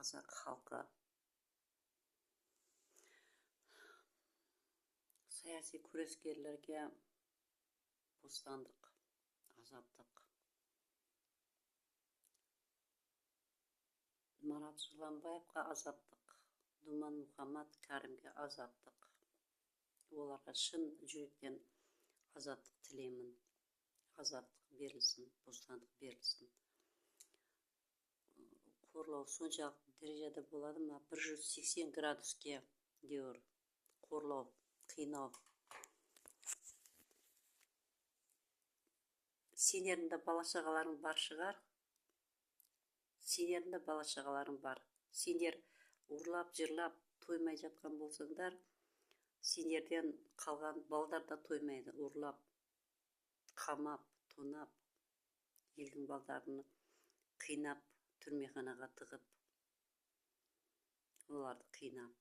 қазақ халқы саяси күрескерлерге бостандық, азаттық, Марат Жыланбаевқа азаттық, Думан Мұхаммад Кәрімге азаттық. Оларға шын жүректен азаттық тілеймін. Азаттық берілсін, бостандық берілсін. Қорлау соншалықты дәрежеде болады ма? 180 градуске деуір қорлау, қинау. Сендердің де бала-шағаларың бар шығар. Сендердің де бала-шағаларың бар. Сендер ұрлап, жырлап, тоймай жатқан болсаңдар, сендерден қалған балдар да тоймайды. Ұрлап, қамап, тонап, елдің балдарын қинап, түрмеханаға тығып, оларды қинап.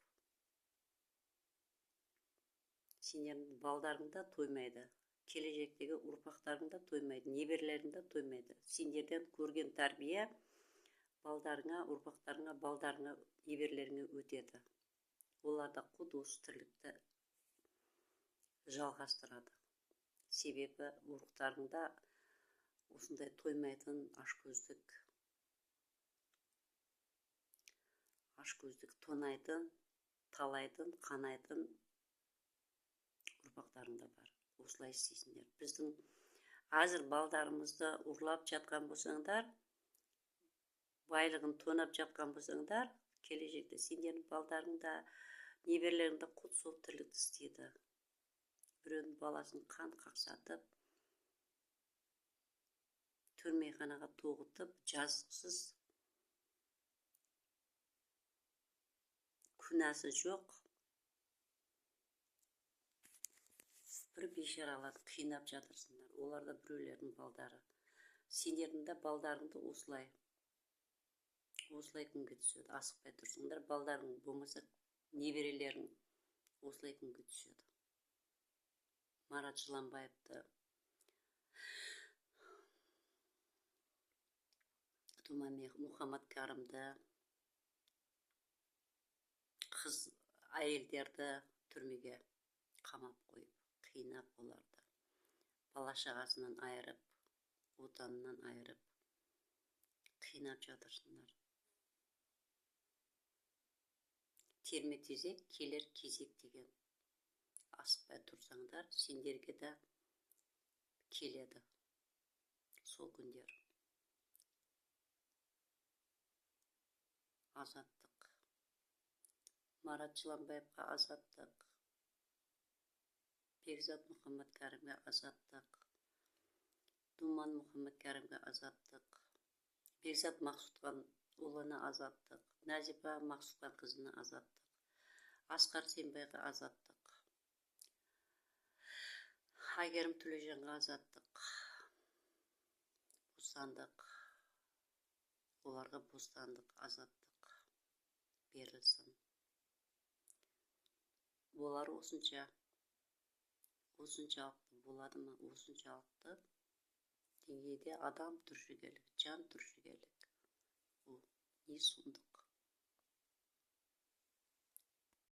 Сендердің балдарың да тоймайды. Келешектегі ұрпақтарың да тоймайды. Неберлерің да тоймайды. Сендерден көрген тәрбие балдарыңа, ұрпақтарыңа, балдарыңа, неберлеріңе өтеді. Олар да құд осы тірлікті жалғастырады. Себебі ұрықтарыңда осындай тоймайтын ашкөздік тонайтын, талайтын, қанайтын ұрпақтарың да бар. Осылай істейсіңдер. Біздің әзір балдарымызды ұрлап жатқан болсаңдар, байлығын тонап жатқан болсаңдар, келешекте сендердің балдарың да, неберлерің де құд сол тірлікті істейді. Біреудің баласын қан қақсатып, түрмеханаға тоғытып, жазықсыз, күнәсі жоқ бір бейшараларды қинап жатырсыңдар. Олар да біреулердің балдары. Сендердің де балдарыңды осылай күнге түседі. Асықпай тұрсыңдар, балдарың болмаса, неберелерің осылай күнге түседі. Марат Жыланбаевты, Думан Мұхаммад Кәрімді, қыз әйелдерді түрмеге қамап қойып, қинап оларды, бала-шағасынан айырып, отанынан айырып, қинап жатырсыңдар. Терме-тезек келер кезек деген. Асықпай тұрсаңдар, сендерге де келеді сол күндер. Азаттық. Марат Жыланбаевқа азаттық. Бекзат Мұхаммад Кәрімге азаттық. Думан Мұхаммад Кәрімге азаттық. Бекзат Мақсұтқан ұлына азаттық. Нәзипа Мақсұтқан қызына азаттық. Асқар Сембайға азаттық. Айгерім Төлежанға азаттық. Бостандық. Оларға бостандық, азаттық берілсін. Олар осыншалықты болады ма? Осыншалықты деңгейде адам түршігерлік, жан түршігерлік. Ол не сұмдық.